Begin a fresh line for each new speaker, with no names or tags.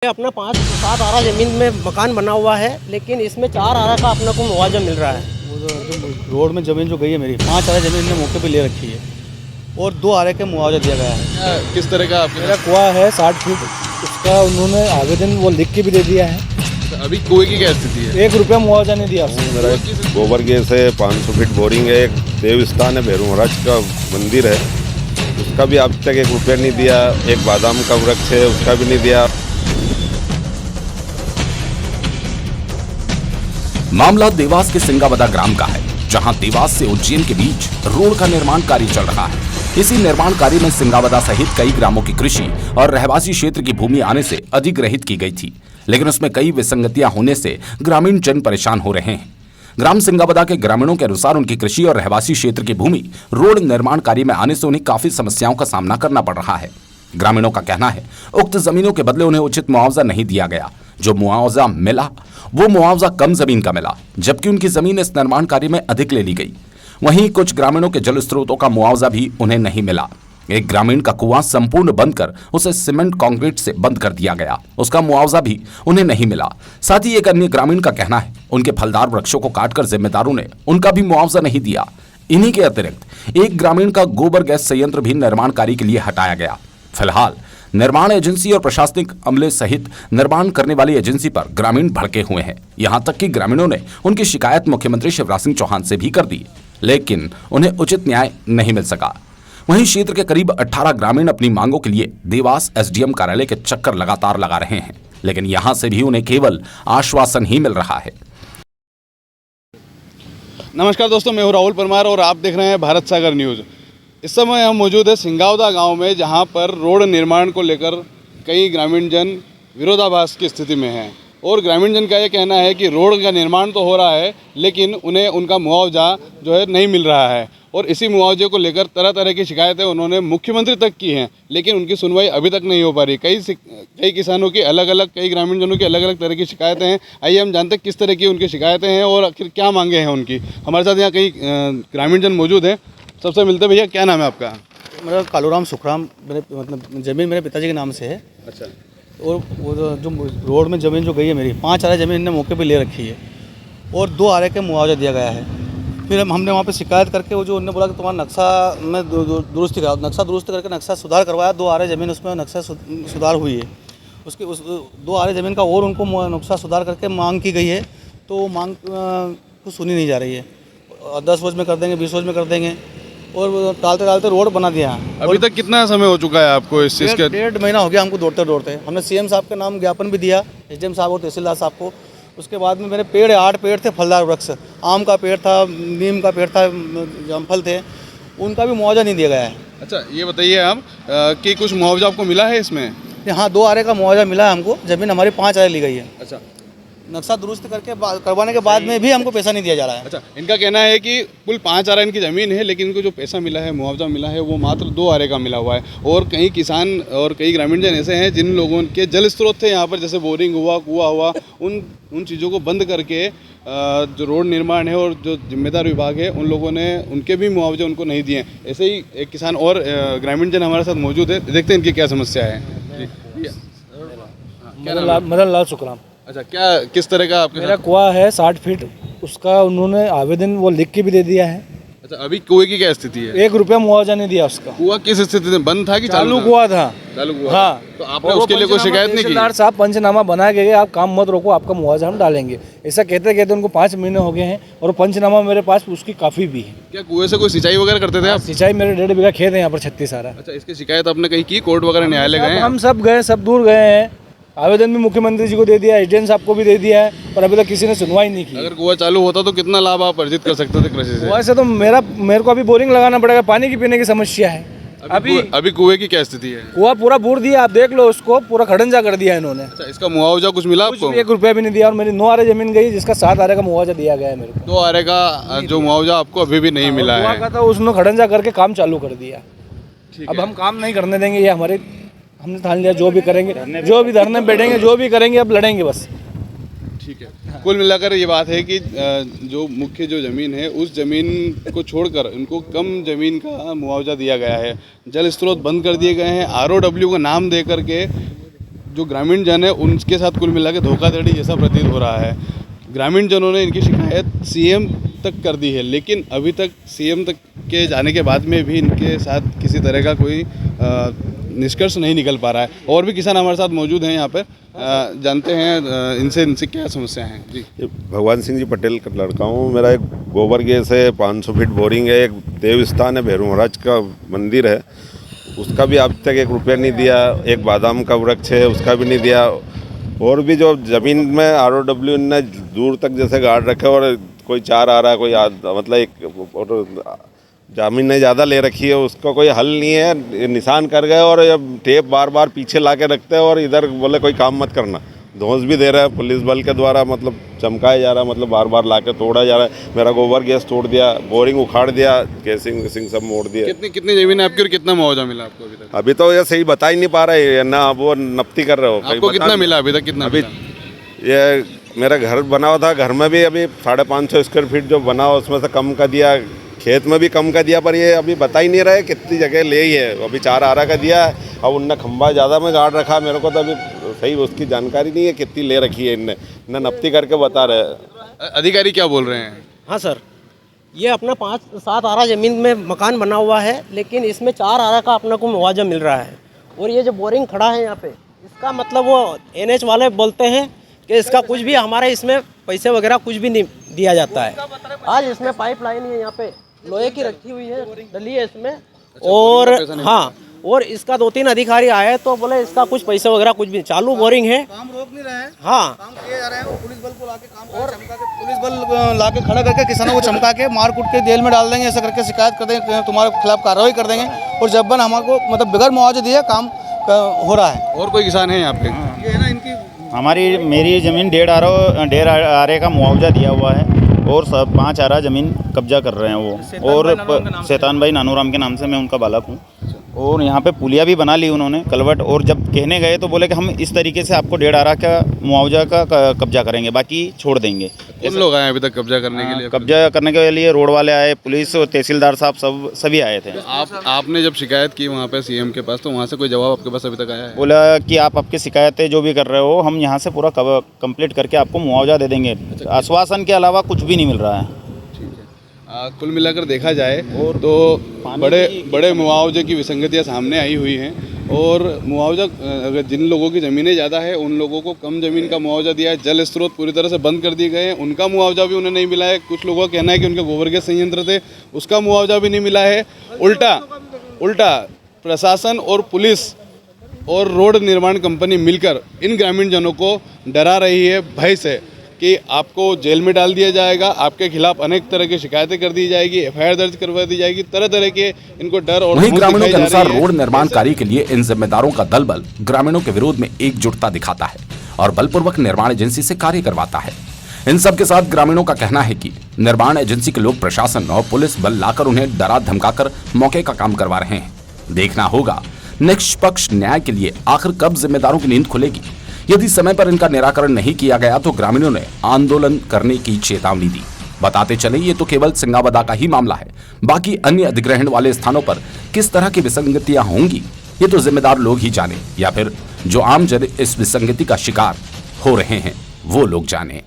अपना 5-7 आरा ज़मीन में मकान बना हुआ है, लेकिन इसमें 4 आरा का अपना को मुआवजा मिल रहा है।
वो जो रोड में ज़मीन जो गई है मेरी 5 आरा ज़मीन ने मौके पे ले रखी है और 2 आरे का मुआवजा दिया गया है।
किस तरह का आपके
मेरा कुआं है 60 फीट, उसका उन्होंने आवेदन वो लिख के भी दे दिया है।
अभी कुएं की क्या स्थिति है?
1 रुपया मुआवजा नहीं दिया उसने।
मेरा एक गोबर गैस है, 500 फीट बोरिंग है, एक देव स्थान है, भैरू महाराज का मंदिर है, उसका भी अब तक 1 रुपया नहीं दिया। एक बादाम का वृक्ष है, उसका भी नहीं दिया।
मामला देवास के सिंगावदा ग्राम का है, जहां देवास से उज्जैन के बीच रोड का निर्माण कार्य चल रहा है। इसी निर्माण कार्य में सिंगावदा सहित कई ग्रामों की कृषि और रहवासी क्षेत्र की भूमि आने से अधिग्रहित की गई थी, लेकिन उसमें कई विसंगतियां होने से ग्रामीण जन परेशान हो रहे हैं। ग्राम सिंगावदा के ग्रामीणों के अनुसार उनकी कृषि और रहवासी क्षेत्र की भूमि रोड निर्माण कार्य में आने से उन्हें काफी समस्याओं का सामना करना पड़ रहा है। ग्रामीणों का कहना है उक्त जमीनों के बदले उन्हें उचित मुआवजा नहीं दिया गया। जो मुआवजा मिला वो मुआवजा कम जमीन का मिला, जबकि उनकी जमीन इस निर्माण कार्य में अधिक ले ली गई। वहीं कुछ ग्रामीणों के जल स्रोतों का मुआवजा भी उन्हें नहीं मिला। एक ग्रामीण का कुआं संपूर्ण बंद कर उसे सीमेंट कंक्रीट से बंद कर दिया गया, उसका मुआवजा भी उन्हें नहीं मिला। साथ ही एक अन्य ग्रामीण का कहना है उनके फलदार वृक्षों को काटकर जिम्मेदारों ने उनका भी मुआवजा नहीं दिया। इन्हीं के अतिरिक्त एक ग्रामीण का गोबर गैस संयंत्र भी निर्माण कार्य के लिए हटाया गया। फिलहाल निर्माण एजेंसी और प्रशासनिक अमले सहित निर्माण करने वाली एजेंसी पर ग्रामीण भड़के हुए हैं। यहां तक कि ग्रामीणों ने उनकी शिकायत मुख्यमंत्री शिवराज सिंह चौहान से भी कर दी, लेकिन उन्हें उचित न्याय नहीं मिल सका। वहीं क्षेत्र के करीब 18 ग्रामीण अपनी मांगों के लिए देवास एसडीएम कार्यालय के चक्कर लगातार लगा रहे हैं, लेकिन यहां से भी उन्हें केवल आश्वासन ही मिल रहा है।
नमस्कार दोस्तों, मैं हूं राहुल परमार और आप देख रहे हैं भारत सागर न्यूज़। इस समय हम मौजूद है सिंगावदा गांव में, जहां पर रोड निर्माण को लेकर कई ग्रामीण जन विरोधाभास की स्थिति में हैं। और ग्रामीण जन का ये कहना है कि रोड का निर्माण तो हो रहा है, लेकिन उन्हें उनका मुआवजा जो है नहीं मिल रहा है। और इसी मुआवजे को लेकर तरह तरह की शिकायतें उन्होंने मुख्यमंत्री तक की हैं, लेकिन उनकी सुनवाई अभी तक नहीं हो पा रही। कई किसानों की अलग अलग, कई ग्रामीण जनों की अलग अलग तरह की शिकायतें हैं। आइए हम जानते हैं किस तरह की उनकी शिकायतें हैं और आखिर क्या मांगे हैं उनकी। हमारे साथ यहाँ कई ग्रामीण जन मौजूद हैं। सबसे मिलते भैया, क्या नाम है आपका?
मेरा कालूराम सुखराम, मेरे मतलब ज़मीन मेरे पिताजी के नाम से है।
अच्छा।
और वो जो रोड में ज़मीन जो गई है मेरी 5 आरे ज़मीन ने मौके पे ले रखी है और 2 आरे का मुआवजा दिया गया है। फिर हमने वहाँ पे शिकायत करके वो जो उन्होंने बोला कि तुम्हारा नक्शा में दुरुस्ती करा, नक्शा दुरुस्त करके नक्शा सुधार करवाया। 2 आरे ज़मीन उसमें नक्शा सुधार हुई है। उसकी उस 2 आरे ज़मीन का और उनको नक्शा सुधार करके मांग की गई है, तो मांग को सुनी नहीं जा रही है। 10 रोज में कर देंगे, 20 रोज में कर देंगे, और टालते टालते रोड बना दिया।
अभी तक कितना समय हो चुका है आपको इस चीज़ का?
1.5 महीना हो गया हमको दौड़ते दौड़ते। हमने सीएम साहब के नाम ज्ञापन भी दिया, एसडीएम साहब और तहसीलदार साहब को। उसके बाद में मेरे पेड़ 8 पेड़ थे, फलदार वृक्ष, आम का पेड़ था, नीम का पेड़ था, जामफल थे, उनका भी मुआवजा नहीं दिया गया है।
अच्छा, ये बताइए आप कि कुछ मुआवजा आपको मिला है इसमें?
हाँ, 2 आरे का मुआवजा मिला है हमको। ज़मीन हमारी 5 आरे ली गई है।
अच्छा।
नक्शा दुरुस्त करके करवाने के बाद में भी हमको पैसा नहीं दिया जा रहा है।
अच्छा, इनका कहना है कि कुल 5 आरे इनकी ज़मीन है, लेकिन इनको जो पैसा मिला है, मुआवजा मिला है, वो मात्र 2 आरे का मिला हुआ है। और कई किसान और कई ग्रामीण जन ऐसे हैं जिन लोगों के जल स्रोत थे यहाँ पर, जैसे बोरिंग हुआ, कुआं हुआ, उन चीज़ों को बंद करके जो रोड निर्माण है और जो जिम्मेदार विभाग है उन लोगों ने उनके भी मुआवजे उनको नहीं दिए। ऐसे ही एक किसान और ग्रामीण जन हमारे साथ मौजूद है, देखते हैं इनकी क्या समस्या है।
मदन लाल सुखराम।
अच्छा, क्या किस तरह का आपके?
मेरा कुआं है 60 फीट, उसका उन्होंने आवेदन वो लिख के भी दे दिया है।
अच्छा, अभी कुएं की क्या स्थिति है?
1 रुपया मुआवजा नहीं दिया उसका।
कुआं किस स्थिति में बंद था कि
चालू कुआं था?
चालू कुआं।
हाँ।
तो आपने उसके लिए कोई शिकायत नहीं की?
तहसीलदार साहब पंचनामा बना के गए, आप काम मत रोको, आपका मुआवजा हम डालेंगे, ऐसा कहते कहते उनको 5 महीने हो गए हैं और पंचनामा मेरे पास उसकी काफ़ी भी है।
क्या कुएं से कोई सिंचाई वगैरह करते थे आप?
सिंचाई मेरे 1.5 बीघा खेत है यहाँ पर 36 सारा।
अच्छा, इसकी शिकायत आपने कहीं की? कोर्ट वगैरह न्यायालय गए?
हम सब गए, सब दूर गए हैं। आवेदन भी मुख्यमंत्री जी को दे दिया, एसडीएम साहब को भी दे दिया है, पर अभी तक किसी ने सुनवाई नहीं की।
अगर कुआं चालू होता तो कितना लाभ आप अर्जित कर सकते थे कृषि से?
वैसे तो मेरे को अभी बोरिंग लगाना पड़ेगा, पानी की पीने की समस्या है।
अभी कुएं की क्या स्थिति है?
कुआं पूरा बूर दिया, आप देख लो, उसको पूरा खड़ंजा कर दिया इन्होंने।
अच्छा, इसका मुआवजा कुछ मिला आपको?
1 रुपया भी नहीं दिया। और मेरी 9 आरे जमीन गई, जिसका 7 आरे का मुआवजा दिया गया है मेरे को।
2 आरे का जो मुआवजा आपको अभी भी नहीं मिला है?
तो उसने खड़ंजा करके काम चालू कर दिया। अब हम काम नहीं करने देंगे, ये हमने ठान लिया, जो भी करेंगे, जो भी धरने बैठेंगे, जो भी करेंगे, अब लड़ेंगे बस।
ठीक है। कुल मिलाकर ये बात है कि जो मुख्य जो ज़मीन है उस ज़मीन को छोड़कर उनको कम ज़मीन का मुआवजा दिया गया है। जल स्रोत बंद कर दिए गए हैं, ROW का नाम दे करके जो ग्रामीण जन है उनके साथ कुल मिला के धोखाधड़ी जैसा प्रतीत हो रहा है। ग्रामीण जनों ने इनकी शिकायत सीएम तक कर दी है, लेकिन अभी तक सीएम तक के जाने के बाद में भी इनके साथ किसी तरह का कोई निष्कर्ष नहीं निकल पा रहा है। और भी किसान हमारे साथ मौजूद हैं यहाँ पर, जानते हैं इनसे क्या समस्या हैं। जी,
भगवान सिंह जी पटेल का लड़का हूँ। मेरा एक गोबर गैस है, 500 फीट बोरिंग है, एक देव स्थान है, भैरू महाराज का मंदिर है, उसका भी अब तक 1 रुपया नहीं दिया। एक बादाम का वृक्ष है, उसका भी नहीं दिया। और भी जो ज़मीन में ROW ने दूर तक जैसे गाड़ रखे, और कोई 4 आ रहा है, कोई मतलब एक ज़मीन ने ज़्यादा ले रखी है, उसका कोई हल नहीं है। निशान कर गए और अब टेप बार बार पीछे ला के रखते हैं, और इधर बोले कोई काम मत करना। धौंस भी दे रहा है पुलिस बल के द्वारा, मतलब चमकाया जा रहा है, मतलब बार बार ला के तोड़ा जा रहा है। मेरा गोबर गैस तोड़ दिया, बोरिंग उखाड़ दिया, केसिंग सब मोड़ दिया।
कितनी ज़मीन है आपकी और कितना मुआवजा मिला आपको अभी तक?
अभी तो ये सही बता ही नहीं पा रहे है ना, वो नपती कर रहे हो।
आपको कितना मिला अभी तक? कितना
अभी ये मेरा घर बना हुआ था, घर में भी अभी 550 स्क्वायर फीट जो बना हुआ उसमें से कम का दिया, खेत में भी कम का दिया, पर ये अभी बता ही नहीं रहे कितनी जगह ले ही है। अभी 4 आरा का दिया है, अब उनने खंभा ज़्यादा में गाड़ रखा। मेरे को तो अभी सही उसकी जानकारी नहीं है कितनी ले रखी है इनने, नपती करके बता रहे।
अधिकारी क्या बोल रहे हैं?
हाँ सर, ये अपना 5-7 आरा ज़मीन में मकान बना हुआ है, लेकिन इसमें 4 आरा का अपने को मुआवजा मिल रहा है। और ये जो बोरिंग खड़ा है यहाँ पे, इसका मतलब वो NH वाले बोलते हैं कि इसका कुछ भी हमारे इसमें पैसे वगैरह कुछ भी नहीं दिया जाता है। आज इसमें पाइप लाइन है, यहाँ पे लोहे की रखी हुई है, डली है इसमें। और हाँ, और इसका 2-3 अधिकारी आए तो बोले इसका कुछ पैसे वगैरह कुछ भी, चालू बोरिंग है,
काम रोक नहीं रहे हैं।
हाँ,
काम किए जा रहे हैं, पुलिस बल को लाके काम और चमका के, पुलिस बल लाके खड़ा करके किसानों को चमका के मार कूट के जेल में डाल देंगे, ऐसा करके शिकायत कर देंगे, तुम्हारे खिलाफ कार्रवाई कर देंगे। और जब बन हमारे को मतलब बगैर मुआवजे दिए काम हो रहा है।
और कोई किसान है यहाँ पे?
ये है ना इनकी
मेरी ज़मीन 1.5 आरे का मुआवजा दिया हुआ है, और 5 आरा ज़मीन कब्जा कर रहे हैं वो। और शैतान भाई नानूराम के नाम से मैं उनका बालक हूँ। और यहाँ पे पुलिया भी बना ली उन्होंने, कलवट। और जब कहने गए तो बोले कि हम इस तरीके से आपको 1.5 आरा का मुआवजा का कब्जा करेंगे, बाकी छोड़ देंगे।
कौन लोग आए अभी तक कब्जा करने के लिए?
कब्जा करने के लिए रोड वाले आए, पुलिस और तहसीलदार साहब सभी आए थे।
आपने जब शिकायत की वहाँ पे सीएम के पास, तो वहाँ से कोई जवाब आपके पास अभी तक आया है?
बोला कि आप आपकी शिकायतें जो भी कर रहे हो, हम यहाँ से पूरा कंप्लीट करके आपको मुआवजा दे देंगे। आश्वासन के अलावा कुछ भी नहीं मिल रहा है।
कुल मिलाकर देखा जाए तो बड़े मुआवजे की विसंगतियां सामने आई हुई हैं। और मुआवजा, अगर जिन लोगों की ज़मीनें ज़्यादा है उन लोगों को कम ज़मीन का मुआवजा दिया है। जल स्रोत पूरी तरह से बंद कर दिए गए हैं, उनका मुआवजा भी उन्हें नहीं मिला है। कुछ लोगों का कहना है कि उनके गोबर गैस संयंत्र थे, उसका मुआवजा भी नहीं मिला है। उल्टा प्रशासन और पुलिस और रोड निर्माण कंपनी मिलकर इन ग्रामीण जनों को डरा रही है भय से कि आपको जेल में डाल दिया जाएगा, आपके खिलाफ अनेक तरह की शिकायतें कर दी जाएगी, FIR दर्ज करवा दी जाएगी। तरह तरह के इनको डर और
वहीं ग्रामीणों के अनुसार रोड निर्माण कार्य के लिए इन जिम्मेदारों का दल बल ग्रामीणों के विरोध में एकजुटता दिखाता है और बलपूर्वक निर्माण एजेंसी से कार्य करवाता है। इन सब के साथ ग्रामीणों का कहना है कि निर्माण एजेंसी के लोग प्रशासन और पुलिस बल लाकर उन्हें डरा धमकाकर मौके का काम करवा रहे हैं। देखना होगा निष्पक्ष न्याय के लिए आखिर कब जिम्मेदारों की नींद खुलेगी। यदि समय पर इनका निराकरण नहीं किया गया तो ग्रामीणों ने आंदोलन करने की चेतावनी दी। बताते चले ये तो केवल सिंगावदा का ही मामला है, बाकी अन्य अधिग्रहण वाले स्थानों पर किस तरह की विसंगतियां होंगी ये तो जिम्मेदार लोग ही जाने, या फिर जो आम जन इस विसंगति का शिकार हो रहे हैं वो लोग जाने।